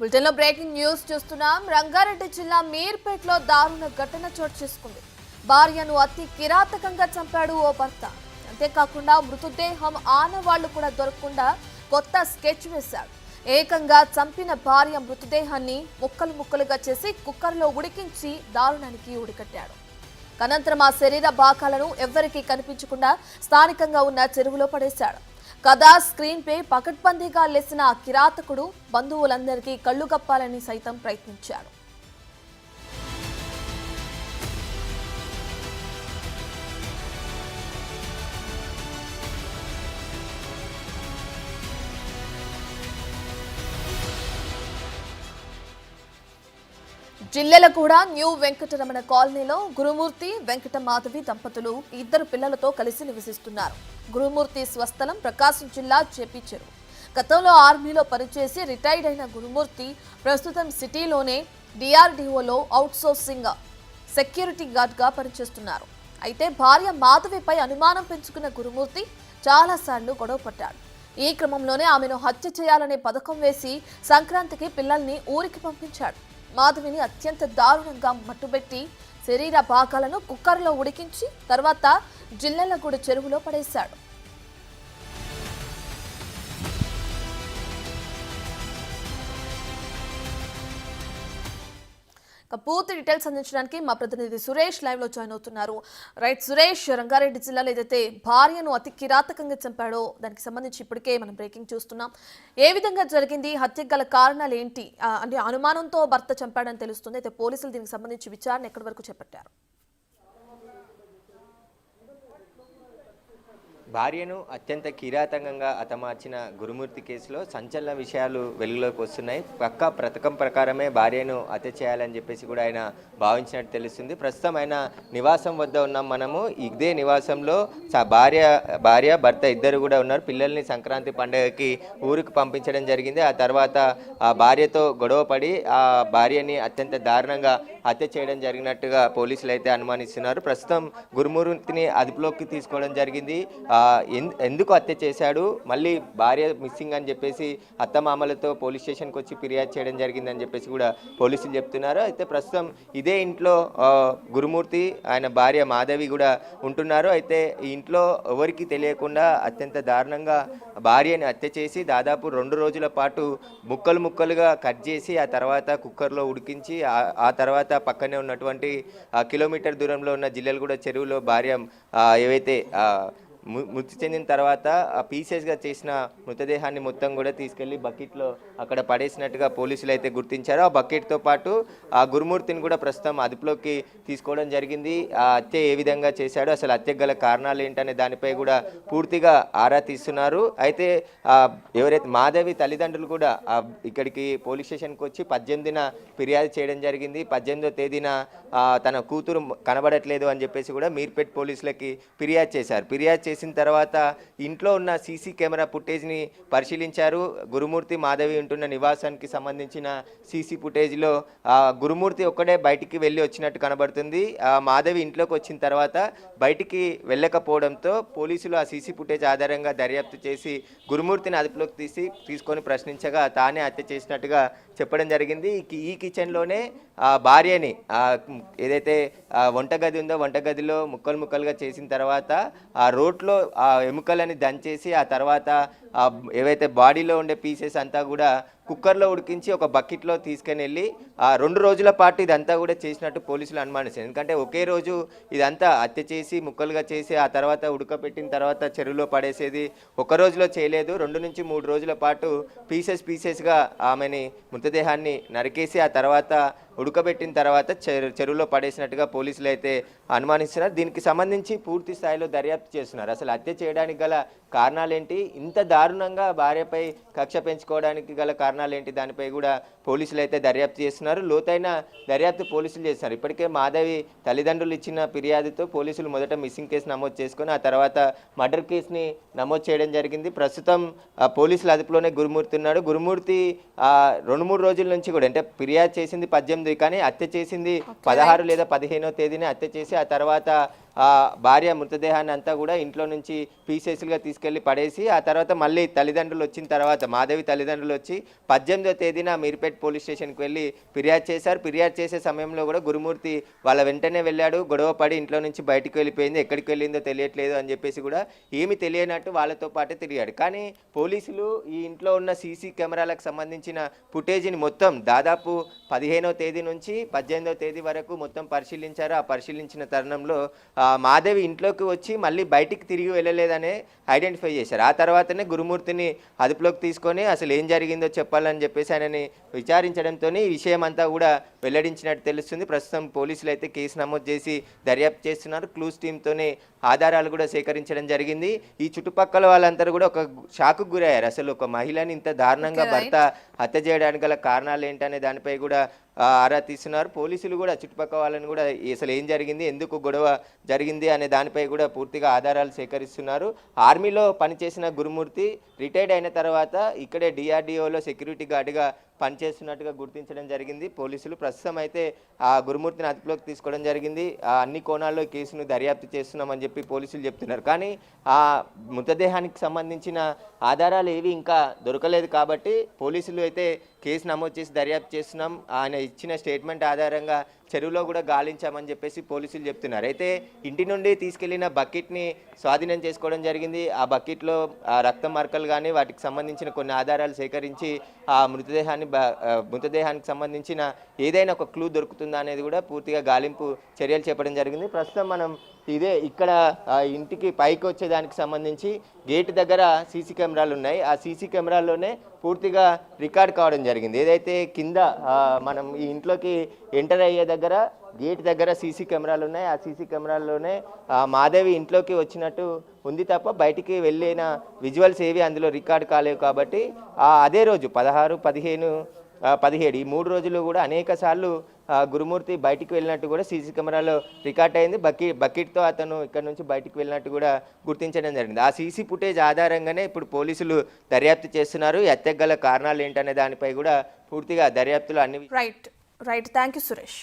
బులెటిన్లో breaking news చూస్తున్నాం. రంగారెడ్డి జిల్లా మీర్పేటలో దారుణ ఘటన చోటు చేసుకుంది. భార్యను అతి కిరాతకంగా చంపాడు ఓ భర్త. అంతేకాకుండా మృతదేహం ఆనవాళ్లు కూడా దొరకకుండా కొత్త స్కెచ్ వేశాడు. ఏకంగా చంపిన భార్య మృతదేహాన్ని ముక్కలు ముక్కలుగా చేసి కుక్కర్లో ఉడికించి దారుణానికి ఉడికట్టాడు. అనంతరం ఆ శరీర భాగాలను ఎవ్వరికీ కనిపించకుండా స్థానికంగా ఉన్న చెరువులో పడేశాడు. కథా స్క్రీన్ పై పకడ్బందీగా లేసిన ఆ కిరాతకుడు బంధువులందరికీ కళ్లు కప్పాలని సైతం ప్రయత్నించాడు. జిల్లెలగూడ న్యూ వెంకటరమణ కాలనీలో గురుమూర్తి వెంకట మాధవి దంపతులు ఇద్దరు పిల్లలతో కలిసి నివసిస్తున్నారు. గురుమూర్తి స్వస్థలం ప్రకాశం జిల్లా జేపీ చెరువు. గతంలో ఆర్మీలో పనిచేసి రిటైర్డ్ అయిన గురుమూర్తి ప్రస్తుతం సిటీలోనే డిఆర్డీఓలో అవుట్సోర్సింగ్ సెక్యూరిటీ గార్డ్గా పనిచేస్తున్నారు. అయితే భార్య మాధవిపై అనుమానం పెంచుకున్న గురుమూర్తి చాలాసార్లు గొడవ పడ్డాడు. ఈ క్రమంలోనే ఆమెను హత్య చేయాలనే పథకం వేసి సంక్రాంతికి పిల్లల్ని ఊరికి పంపించాడు. మాధవిని అత్యంత దారుణంగా మట్టుబెట్టి శరీర భాగాలను కుక్కర్లో ఉడికించి తర్వాత జిల్లెలగూడ చెరువులో పడేశాడు. పూర్తి డీటెయిల్స్ అందించడానికి మా ప్రతినిధి సురేష్ లైవ్ లో జాయిన్ అవుతున్నారు. రైట్ సురేష్, రంగారెడ్డి జిల్లాలో ఏదైతే భార్యను అతి కిరాతకంగా చంపాడో దానికి సంబంధించి ఇప్పటికే మనం బ్రేకింగ్ చూస్తున్నాం. ఏ విధంగా జరిగింది, హత్యకు గల కారణాలు ఏంటి? అంటే అనుమానంతో భర్త చంపాడని తెలుస్తుంది. అయితే పోలీసులు దీనికి సంబంధించి విచారణ ఎక్కడి వరకు చేపట్టారు? భార్యను అత్యంత కిరాతకంగా హతమార్చిన గురుమూర్తి కేసులో సంచలన విషయాలు వెలుగులోకి వస్తున్నాయి. పక్కా పథకం ప్రకారమే భార్యను హత్య చేయాలని చెప్పేసి కూడా ఆయన భావించినట్టు తెలుస్తుంది. ప్రస్తుతం ఆయన నివాసం వద్ద ఉన్నాం మనము. ఇదే నివాసంలో భార్య భర్త ఇద్దరు కూడా ఉన్నారు. పిల్లల్ని సంక్రాంతి పండుగకి ఊరికి పంపించడం జరిగింది. ఆ తర్వాత ఆ భార్యతో గొడవ పడి ఆ భార్యని అత్యంత దారుణంగా హత్య చేయడం జరిగినట్టుగా పోలీసులు అయితే అనుమానిస్తున్నారు. ప్రస్తుతం గురుమూర్తిని అదుపులోకి తీసుకోవడం జరిగింది. ఎందుకు హత్య చేశాడు, మళ్ళీ భార్య మిస్సింగ్ అని చెప్పేసి అత్తమామలతో పోలీస్ స్టేషన్కి వచ్చి ఫిర్యాదు చేయడం జరిగిందని చెప్పేసి కూడా పోలీసులు చెప్తున్నారు. అయితే ప్రస్తుతం ఇదే ఇంట్లో గురుమూర్తి ఆయన భార్య మాధవి కూడా ఉంటున్నారు. అయితే ఈ ఇంట్లో ఎవరికి తెలియకుండా అత్యంత దారుణంగా భార్యని హత్య చేసి దాదాపు 2 రోజుల పాటు ముక్కలు ముక్కలుగా కట్ చేసి ఆ తర్వాత కుక్కర్లో ఉడికించి ఆ తర్వాత పక్కనే ఉన్నటువంటి కిలోమీటర్ దూరంలో ఉన్న జిల్లెలగూడ చెరువులో భార్య ఏవైతే మృతి చెందిన తర్వాత ఆ పీసెస్గా చేసిన మృతదేహాన్ని మొత్తం కూడా తీసుకెళ్లి బకెట్లో అక్కడ పడేసినట్టుగా పోలీసులు అయితే గుర్తించారు. ఆ బకెట్తో పాటు ఆ గురుమూర్తిని కూడా ప్రస్తుతం అదుపులోకి తీసుకోవడం జరిగింది. ఆ హత్య ఏ విధంగా చేశాడు, అసలు హత్యకు గల కారణాలు ఏంటనే దానిపై కూడా పూర్తిగా ఆరా తీస్తున్నారు. అయితే ఎవరైతే మాధవి తల్లిదండ్రులు కూడా ఇక్కడికి పోలీస్ స్టేషన్కి వచ్చి 18న ఫిర్యాదు చేయడం జరిగింది. 18వ తేదీన తన కూతురు కనబడట్లేదు అని చెప్పేసి కూడా మీర్పేట్ పోలీసులకి ఫిర్యాదు చేశారు. ఫిర్యాదు చేసిన తర్వాత ఇంట్లో ఉన్న సీసీ కెమెరా ఫుటేజ్ని పరిశీలించారు. గురుమూర్తి మాధవి ఉంటున్న నివాసానికి సంబంధించిన సీసీ ఫుటేజ్లో గురుమూర్తి ఒక్కడే బయటికి వెళ్ళి వచ్చినట్టు కనబడుతుంది. మాధవి ఇంట్లోకి వచ్చిన తర్వాత బయటికి వెళ్ళకపోవడంతో పోలీసులు ఆ సీసీ ఫుటేజ్ ఆధారంగా దర్యాప్తు చేసి గురుమూర్తిని అదుపులోకి తీసుకొని ప్రశ్నించగా తానే హత్య చేసినట్టుగా చెప్పడం జరిగింది. ఈ కిచెన్లోనే భార్యని ఏదైతే వంటగది ఉందో వంటగదిలో ముక్కలు ముక్కలుగా చేసిన తర్వాత ఆ రోట్లో ఆ ఎముకలని దంచేసి ఆ తర్వాత ఏవైతే బాడీలో ఉండే పీసెస్ అంతా కూడా కుక్కర్లో ఉడికించి ఒక బకెట్లో తీసుకుని వెళ్ళి 2 రోజుల పాటు ఇదంతా కూడా చేసినట్టు పోలీసులు అనుమానిస్తారు. ఎందుకంటే ఒకే రోజు ఇదంతా హత్య చేసి ముక్కలుగా చేసి ఆ తర్వాత ఉడకపెట్టిన తర్వాత చెరువులో పడేసేది ఒక రోజులో చేయలేదు. 2 నుంచి 3 రోజుల పాటు పీసెస్గా ఆమెని మృతదేహాన్ని నరికేసి ఆ తర్వాత ఉడకబెట్టిన తర్వాత చెరువులో పడేసినట్టుగా పోలీసులు అయితే అనుమానిస్తున్నారు. దీనికి సంబంధించి పూర్తి స్థాయిలో దర్యాప్తు చేస్తున్నారు. అసలు హత్య చేయడానికి గల కారణాలేంటి, ఇంత దారుణంగా భార్యపై కక్ష పెంచుకోవడానికి గల కారణాలేంటి, దానిపై కూడా పోలీసులు అయితే దర్యాప్తు చేస్తున్నారు. లోతైన దర్యాప్తు పోలీసులు చేస్తున్నారు. ఇప్పటికే మాధవి తల్లిదండ్రులు ఇచ్చిన ఫిర్యాదుతో పోలీసులు మొదట మిస్సింగ్ కేసు నమోదు చేసుకొని ఆ తర్వాత మర్డర్ కేసుని నమోదు చేయడం జరిగింది. ప్రస్తుతం పోలీసుల అదుపులోనే గురుమూర్తి ఉన్నాడు. గురుమూర్తి 2-3 రోజుల నుంచి కూడా, అంటే ఫిర్యాదు చేసింది 18 కానీ హత్య చేసింది 16 లేదా 15వ తేదీనే హత్య చేసి ఆ తర్వాత ఆ భార్య మృతదేహాన్ని అంతా కూడా ఇంట్లో నుంచి పీసెస్లుగా తీసుకెళ్లి పడేసి ఆ తర్వాత మళ్ళీ తల్లిదండ్రులు వచ్చిన తర్వాత మాధవి తల్లిదండ్రులు వచ్చి 18వ తేదీన మీర్పేట్ పోలీస్ స్టేషన్కి వెళ్ళి ఫిర్యాదు చేశారు. ఫిర్యాదు చేసే సమయంలో కూడా గురుమూర్తి వాళ్ళ వెంటనే వెళ్ళాడు. గొడవ పడి ఇంట్లో నుంచి బయటకు వెళ్ళిపోయింది, ఎక్కడికి వెళ్ళిందో తెలియట్లేదు అని చెప్పేసి కూడా ఏమి తెలియనట్టు వాళ్ళతో పాటే తిరిగాడు. కానీ పోలీసులు ఈ ఇంట్లో ఉన్న సీసీ కెమెరాలకు సంబంధించిన ఫుటేజీని మొత్తం దాదాపు 15వ తేదీ నుంచి 18వ తేదీ వరకు మొత్తం పరిశీలించారు. ఆ పరిశీలించిన తరుణంలో మాధవి ఇంట్లోకి వచ్చి మళ్ళీ బయటికి తిరిగి వెళ్ళలేదనే ఐడెంటిఫై చేశారు. ఆ తర్వాతనే గురుమూర్తిని అదుపులోకి తీసుకొని అసలు ఏం జరిగిందో చెప్పాలని చెప్పేసి ఆయనని విచారించడంతో ఈ విషయం అంతా కూడా వెల్లడించినట్టు తెలుస్తుంది. ప్రస్తుతం పోలీసులు అయితే కేసు నమోదు చేసి దర్యాప్తు చేస్తున్నారు. క్లూస్ టీంతోనే ఆధారాలు కూడా సేకరించడం జరిగింది. ఈ చుట్టుపక్కల వాళ్ళందరూ కూడా ఒక షాకు గురయ్యారు. అసలు ఒక మహిళని ఇంత దారుణంగా భర్త హత్య చేయడానికి గల కారణాలు ఏంటనే దానిపై కూడా ఆరా తీస్తున్నారు. పోలీసులు కూడా చుట్టుపక్కల వాళ్ళని కూడా అసలు ఏం జరిగింది, ఎందుకు గొడవ జరిగింది అనే దానిపై కూడా పూర్తిగా ఆధారాలు సేకరిస్తున్నారు. ఆర్మీలో పనిచేసిన గురుమూర్తి రిటైర్డ్ అయిన తర్వాత ఇక్కడే డిఆర్డిఓలో సెక్యూరిటీ గార్డుగా పనిచేస్తున్నట్టుగా గుర్తించడం జరిగింది పోలీసులు. ప్రస్తుతం అయితే ఆ గురుమూర్తిని అదుపులోకి తీసుకోవడం జరిగింది. అన్ని కోణాల్లో కేసును దర్యాప్తు చేస్తున్నామని చెప్పి పోలీసులు చెప్తున్నారు. కానీ ఆ మృతదేహానికి సంబంధించిన ఆధారాలు ఏవి ఇంకా దొరకలేదు కాబట్టి పోలీసులు అయితే కేసు నమోదు చేసి దర్యాప్తు చేస్తున్నాం. ఆయన ఇచ్చిన స్టేట్మెంట్ ఆధారంగా చెరువులో కూడా గాలించామని చెప్పేసి పోలీసులు చెప్తున్నారు. అయితే ఇంటి నుండి తీసుకెళ్లిన బకెట్ని స్వాధీనం చేసుకోవడం జరిగింది. ఆ బకెట్లో రక్తం మరకలు కానీ వాటికి సంబంధించిన కొన్ని ఆధారాలు సేకరించి ఆ మృతదేహానికి సంబంధించిన ఏదైనా ఒక క్లూ దొరుకుతుందా అనేది కూడా పూర్తిగా గాలింపు చర్యలు చేపట్టడం జరిగింది. ప్రస్తుతం మనం ఇదే ఇక్కడ ఇంటికి పైకి వచ్చేదానికి సంబంధించి గేట్ దగ్గర సీసీ కెమెరాలు ఉన్నాయి. ఆ సీసీ కెమెరాల్లోనే పూర్తిగా రికార్డ్ కావడం జరిగింది. ఏదైతే కింద మనం ఈ ఇంట్లోకి ఎంటర్ అయ్యే దగ్గర గేట్ దగ్గర సీసీ కెమెరాలు ఉన్నాయి. ఆ సీసీ కెమెరాల్లోనే మాధవి ఇంట్లోకి వచ్చినట్టు ఉంది తప్ప బయటికి వెళ్ళిన విజువల్స్ ఏవి అందులో రికార్డ్ కాలేవు. కాబట్టి అదే రోజు 16, 15, 17 ఈ 3 రోజులు కూడా అనేక సార్లు గురుమూర్తి బయటికి వెళ్ళినట్టు కూడా సీసీ కెమెరాలో రికార్డ్ అయింది. బకెట్తో అతను ఇక్కడ నుంచి బయటికి వెళ్ళినట్టు కూడా గుర్తించడం జరిగింది. ఆ సీసీ ఫుటేజ్ ఆధారంగానే ఇప్పుడు పోలీసులు దర్యాప్తు చేస్తున్నారు. ఈ హత్యకు గల కారణాలు ఏంటనే దానిపై కూడా పూర్తిగా దర్యాప్తులు అన్ని రైట్ థ్యాంక్ యూ సురేష్.